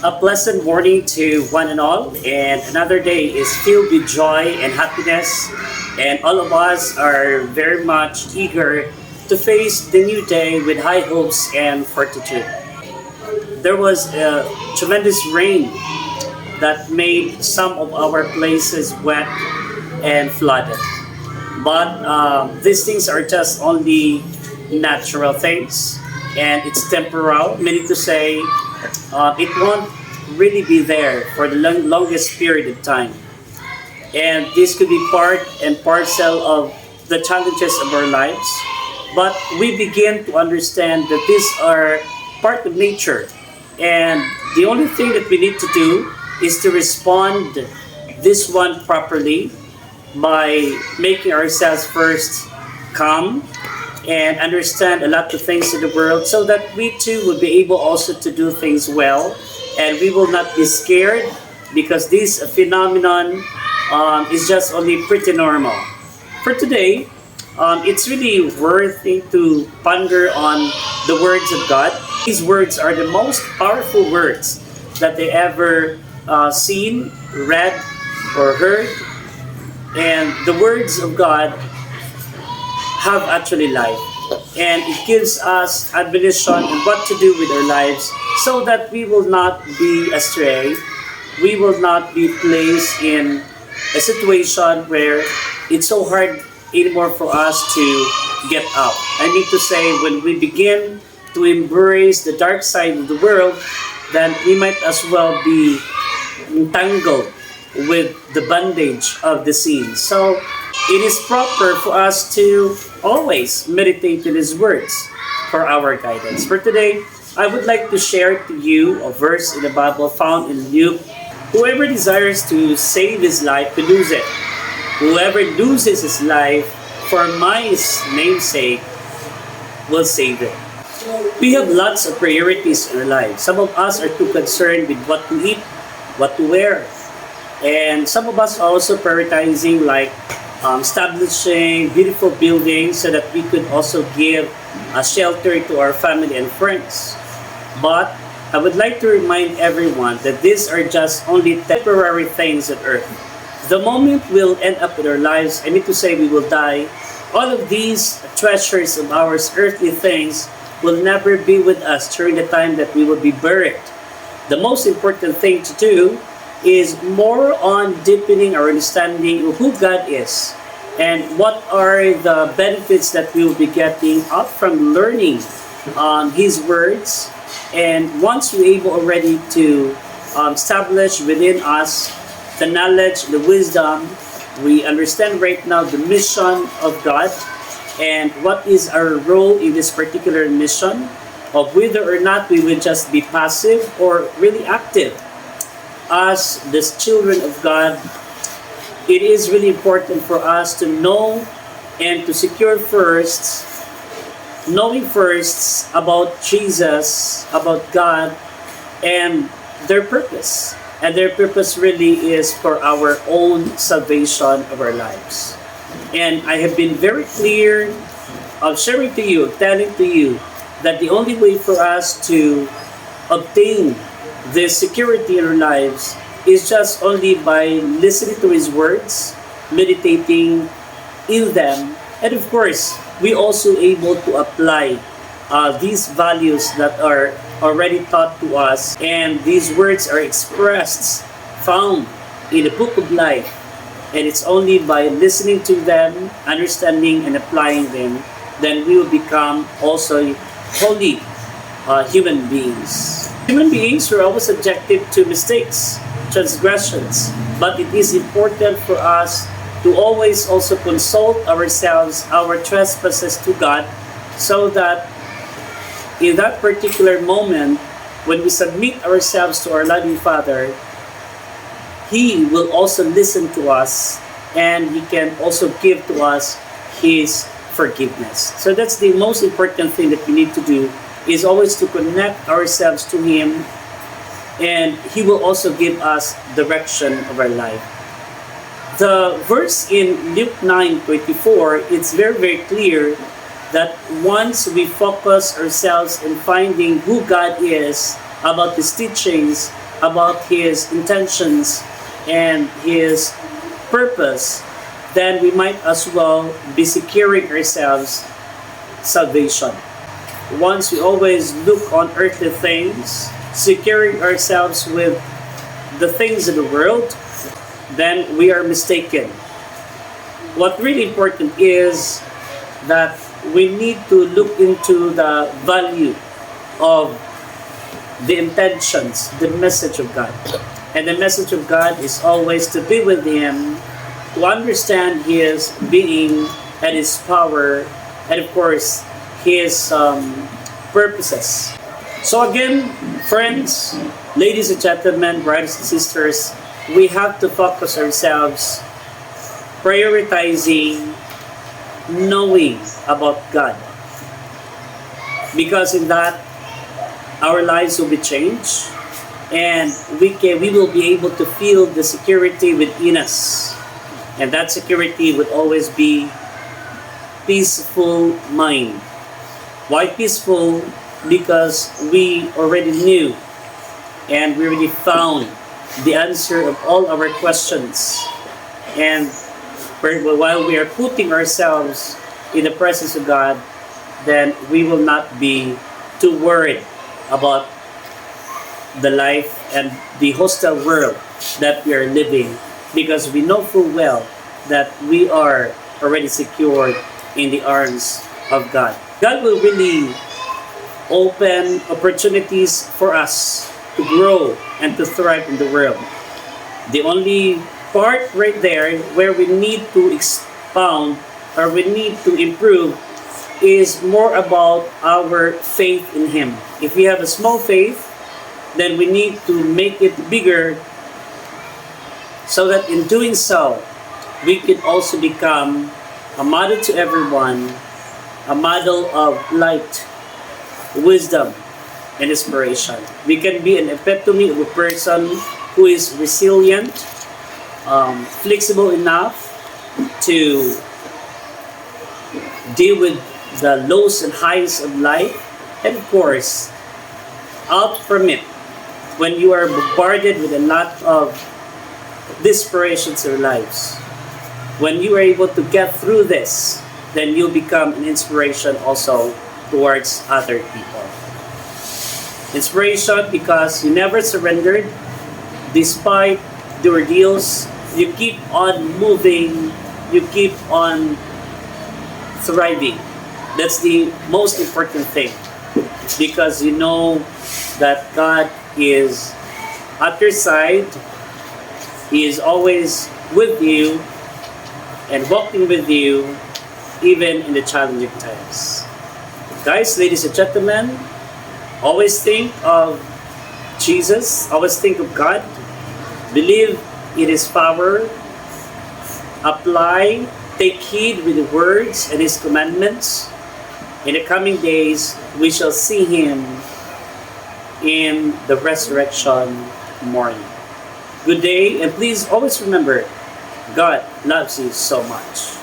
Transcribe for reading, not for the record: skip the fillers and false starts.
A pleasant morning to one and all, and another day is filled with joy and happiness, and all of us are very much eager to face the new day with high hopes and fortitude. There was a tremendous rain that made some of our places wet and flooded. But these things are just only natural things, and it's temporal, meaning to say it won't really be there for the longest period of time. And this could be part and parcel of the challenges of our lives. But we begin to understand that these are part of nature. And the only thing that we need to do is to respond this one properly by making ourselves first calm and understand a lot of things in the world so that we too will be able also to do things well, and we will not be scared because this phenomenon is just only pretty normal. For today, it's really worthy to ponder on the words of God. These words are the most powerful words that they ever seen, read, or heard. And the words of God have actually life. And it gives us admonition on what to do with our lives so that we will not be astray. We will not be placed in a situation where it's so hard anymore for us to get out. I mean to say, when we begin to embrace the dark side of the world, then we might as well be entangled with the bondage of the sin. So it is proper for us to always meditate in His words for our guidance. For today, I would like to share to you a verse in the Bible found in Luke. Whoever desires to save his life will lose it. Whoever loses his life for my name's sake will save it. We have lots of priorities in our lives. Some of us are too concerned with what to eat, what to wear. And some of us are also prioritizing like establishing beautiful buildings so that we could also give a shelter to our family and friends. But I would like to remind everyone that these are just only temporary things on earth. The moment we'll end up with our lives, I mean to say we will die, all of these treasures of ours, earthly things, will never be with us during the time that we will be buried. The most important thing to do is more on deepening our understanding of who God is and what are the benefits that we will be getting up from learning His words. And once we're able already to establish within us the knowledge, the wisdom, we understand right now the mission of God and what is our role in this particular mission, of whether or not we will just be passive or really active. As the children of God, it is really important for us to know and to secure first, knowing first about Jesus, about God, and their purpose. And their purpose really is for our own salvation of our lives. And I have been very clear of sharing to you, telling to you, that the only way for us to obtain this security in our lives is just only by listening to His words, meditating in them, and of course, we also able to apply these values that are already taught to us, and these words are expressed, found in the book of life, and it's only by listening to them, understanding and applying them, then we will become also holy human beings. Human beings are always subjected to mistakes, transgressions, but it is important for us to always also consult ourselves, our trespasses to God, so that in that particular moment, when we submit ourselves to our loving Father, He will also listen to us and He can also give to us His forgiveness. So that's the most important thing that we need to do, is always to connect ourselves to Him, and He will also give us direction of our life. The verse in Luke 9:24, it's very, very clear that once we focus ourselves in finding who God is, about His teachings, about His intentions and His purpose, then we might as well be securing ourselves salvation. Once we always look on earthly things, securing ourselves with the things of the world, then we are mistaken. What really important is that we need to look into the value of the intentions, the message of God. And the message of God is always to be with Him, to understand His being and His power, and of course, His purposes. So again, friends, ladies and gentlemen, brothers and sisters, we have to focus ourselves prioritizing knowing about God. Because in that, our lives will be changed, and we will be able to feel the security within us. And that security would always be peaceful mind. Why peaceful? Because we already knew and we already found the answer of all our questions. And while we are putting ourselves in the presence of God, then we will not be too worried about the life and the hostile world that we are living, because we know full well that we are already secured in the arms of God. God will really open opportunities for us to grow and to thrive in the world. The only part right there where we need to expound or we need to improve is more about our faith in Him. If we have a small faith, then we need to make it bigger, so that in doing so, we can also become a model to everyone, a model of light, wisdom, and inspiration. We can be an epitome of a person who is resilient, flexible enough to deal with the lows and highs of life, and of course, out from it, when you are bombarded with a lot of dispirations in your lives, when you are able to get through this, then you'll become an inspiration also towards other people. Inspiration because you never surrendered, despite the ordeals, you keep on moving, you keep on thriving. That's the most important thing, because you know that God is at your side. He is always with you and walking with you even in the challenging times. Guys, ladies and gentlemen, always think of Jesus, always think of God, believe in His power, apply, take heed with the words and His commandments. In the coming days, we shall see Him in the resurrection morning. Good day, and please always remember, God loves you so much.